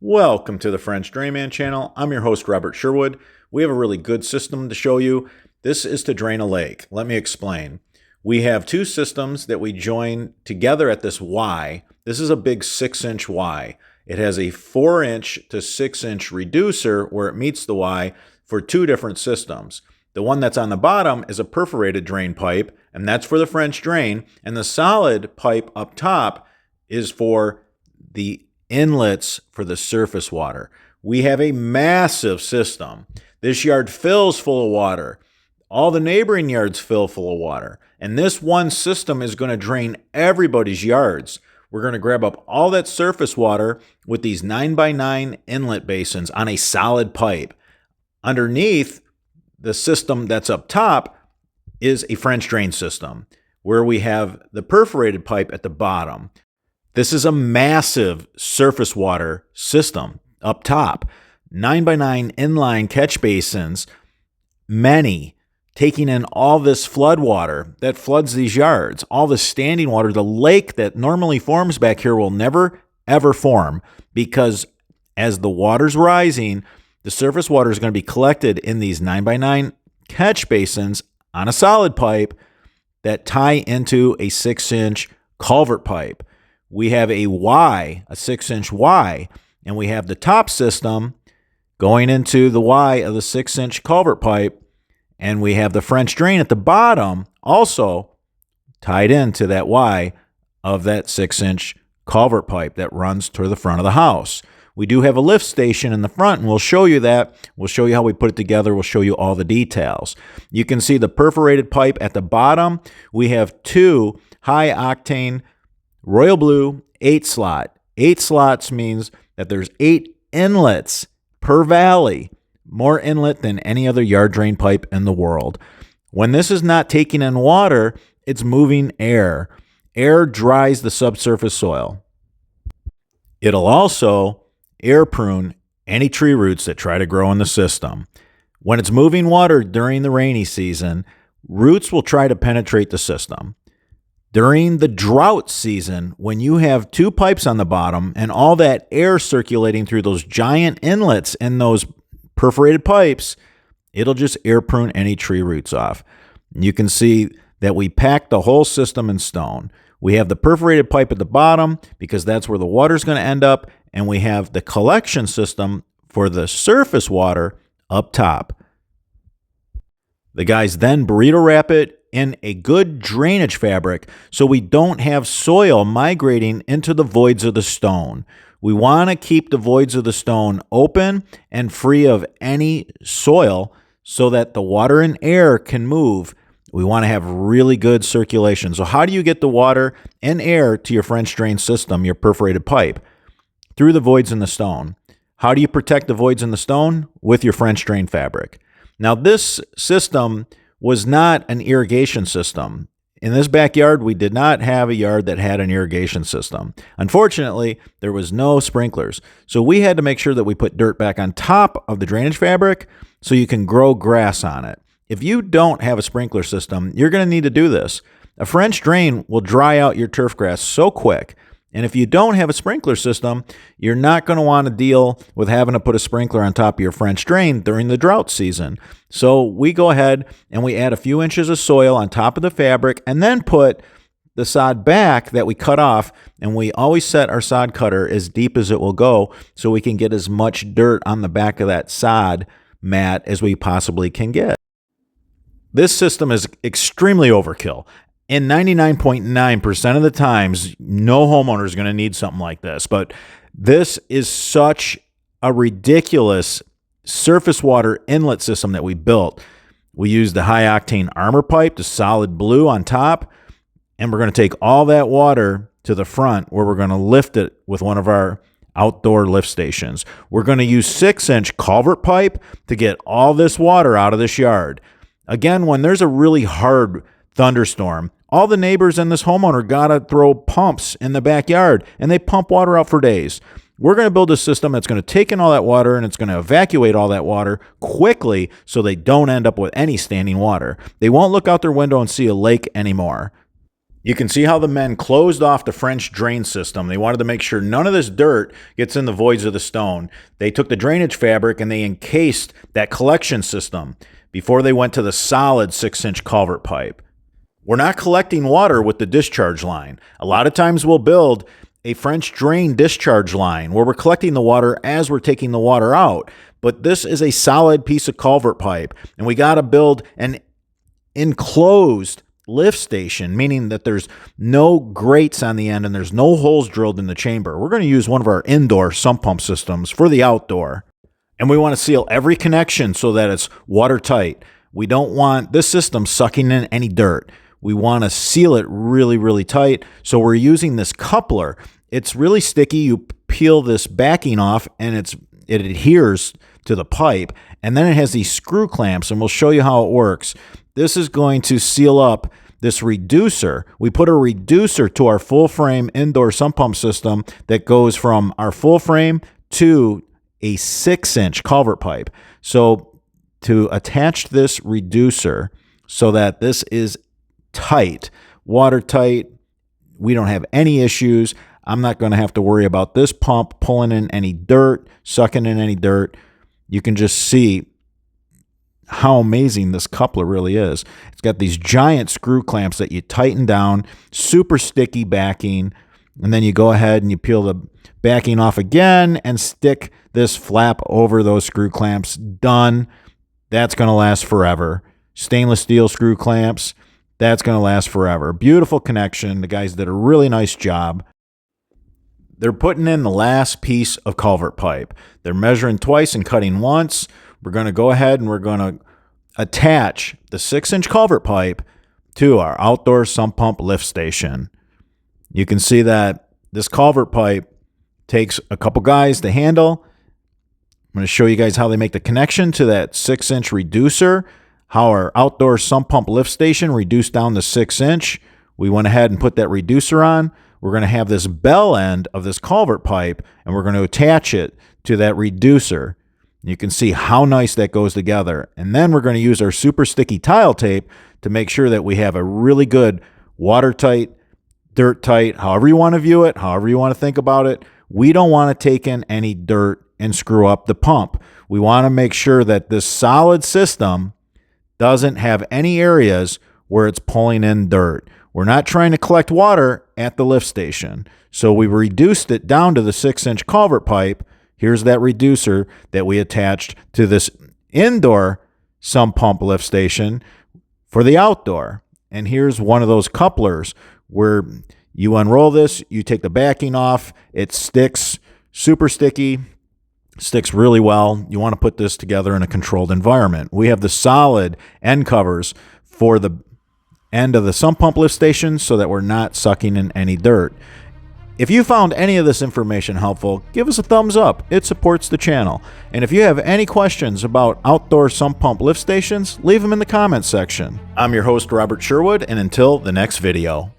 Welcome to the French Drainman channel. I'm your host, Robert Sherwood. We have a really good system to show you. This is to drain a lake. Let me explain. We have two systems that we join together at this Y. This is a big 6-inch Y. It has a 4-inch to 6-inch reducer where it meets the Y for two different systems. The one that's on the bottom is a perforated drain pipe, and that's for the French drain, and the solid pipe up top is for the inlets for the surface water. We have a massive system. This yard fills full of water. All the neighboring yards fill full of water. And this one system is going to drain everybody's yards. We're going to grab up all that surface water with these 9x9 inlet basins on a solid pipe. Underneath the system that's up top is a French drain system where we have the perforated pipe at the bottom. This is a massive surface water system up top. 9x9 inline catch basins, many, taking in all this flood water that floods these yards. All the standing water, the lake that normally forms back here will never, ever form because as the water's rising, the surface water is going to be collected in these 9x9 catch basins on a solid pipe that tie into a 6-inch culvert pipe. We have a Y, a 6-inch Y, and we have the top system going into the Y of the 6-inch culvert pipe, and we have the French drain at the bottom also tied into that Y of that 6-inch culvert pipe that runs to the front of the house. We do have a lift station in the front, and we'll show you that. We'll show you how we put it together. We'll show you all the details. You can see the perforated pipe at the bottom. We have two high-octane Royal Blue 8-slot. 8 slots means that there's 8 inlets per valley, more inlet than any other yard drain pipe in the world. When this is not taking in water, it's moving air. Air dries the subsurface soil. It'll also air prune any tree roots that try to grow in the system. When it's moving water during the rainy season, roots will try to penetrate the system. During the drought season, when you have two pipes on the bottom and all that air circulating through those giant inlets in those perforated pipes, it'll just air prune any tree roots off. You can see that we packed the whole system in stone. We have the perforated pipe at the bottom because that's where the water's going to end up, and we have the collection system for the surface water up top. The guys then burrito wrap it in a good drainage fabric so we don't have soil migrating into the voids of the stone. We want to keep the voids of the stone open and free of any soil so that the water and air can move. We want to have really good circulation. So how do you get the water and air to your French drain system, your perforated pipe? Through the voids in the stone. How do you protect the voids in the stone? With your French drain fabric. Now this system was not an irrigation system. In this backyard, we did not have a yard that had an irrigation system. Unfortunately, there was no sprinklers. So we had to make sure that we put dirt back on top of the drainage fabric so you can grow grass on it. If you don't have a sprinkler system, you're going to need to do this. A French drain will dry out your turf grass so quick. And if you don't have a sprinkler system, you're not going to want to deal with having to put a sprinkler on top of your French drain during the drought season. So we go ahead and we add a few inches of soil on top of the fabric and then put the sod back that we cut off. And we always set our sod cutter as deep as it will go so we can get as much dirt on the back of that sod mat as we possibly can get. This system is extremely overkill. In 99.9% of the times, no homeowner is going to need something like this. But this is such a ridiculous surface water inlet system that we built. We used the high-octane armor pipe, the solid blue on top, and we're going to take all that water to the front where we're going to lift it with one of our outdoor lift stations. We're going to use 6-inch culvert pipe to get all this water out of this yard. Again, when there's a really hard thunderstorm, all the neighbors and this homeowner got to throw pumps in the backyard, and they pump water out for days. We're going to build a system that's going to take in all that water, and it's going to evacuate all that water quickly so they don't end up with any standing water. They won't look out their window and see a lake anymore. You can see how the men closed off the French drain system. They wanted to make sure none of this dirt gets in the voids of the stone. They took the drainage fabric and they encased that collection system before they went to the solid 6-inch culvert pipe. We're not collecting water with the discharge line. A lot of times we'll build a French drain discharge line where we're collecting the water as we're taking the water out. But this is a solid piece of culvert pipe, and we got to build an enclosed lift station, meaning that there's no grates on the end and there's no holes drilled in the chamber. We're going to use one of our indoor sump pump systems for the outdoor. And we want to seal every connection so that it's watertight. We don't want this system sucking in any dirt. We want to seal it really, really tight. So we're using this coupler. It's really sticky. You peel this backing off and it adheres to the pipe. And then it has these screw clamps, and we'll show you how it works. This is going to seal up this reducer. We put a reducer to our full frame indoor sump pump system that goes from our full frame to a 6-inch culvert pipe. So to attach this reducer so that this is tight, watertight, we don't have any issues. I'm not going to have to worry about this pump pulling in any dirt, sucking in any dirt. You can just see how amazing this coupler really is. It's got these giant screw clamps that you tighten down, super sticky backing, and then you go ahead and you peel the backing off again and stick this flap over those screw clamps. Done. That's going to last forever. Stainless steel screw clamps, that's going to last forever. Beautiful connection. The guys did a really nice job. They're putting in the last piece of culvert pipe. They're measuring twice and cutting once. We're going to go ahead and we're going to attach the 6-inch culvert pipe to our outdoor sump pump lift station. You can see that this culvert pipe takes a couple guys to handle. I'm going to show you guys how they make the connection to that 6-inch reducer, how our outdoor sump pump lift station reduced down to 6-inch. We went ahead and put that reducer on. We're going to have this bell end of this culvert pipe, and we're going to attach it to that reducer. You can see how nice that goes together. And then we're going to use our super sticky tile tape to make sure that we have a really good watertight, dirt tight, however you want to view it, however you want to think about it. We don't want to take in any dirt and screw up the pump. We want to make sure that this solid system doesn't have any areas where it's pulling in dirt. We're not trying to collect water at the lift station. So we reduced it down to the 6-inch culvert pipe. Here's that reducer that we attached to this indoor sump pump lift station for the outdoor. And here's one of those couplers where you unroll this, you take the backing off, it sticks, super sticky, sticks really well. You want to put this together in a controlled environment. We have the solid end covers for the end of the sump pump lift station so that we're not sucking in any dirt. If you found any of this information helpful, give us a thumbs up. It supports the channel. And if you have any questions about outdoor sump pump lift stations, leave them in the comments section. I'm your host, Robert Sherwood, and until the next video.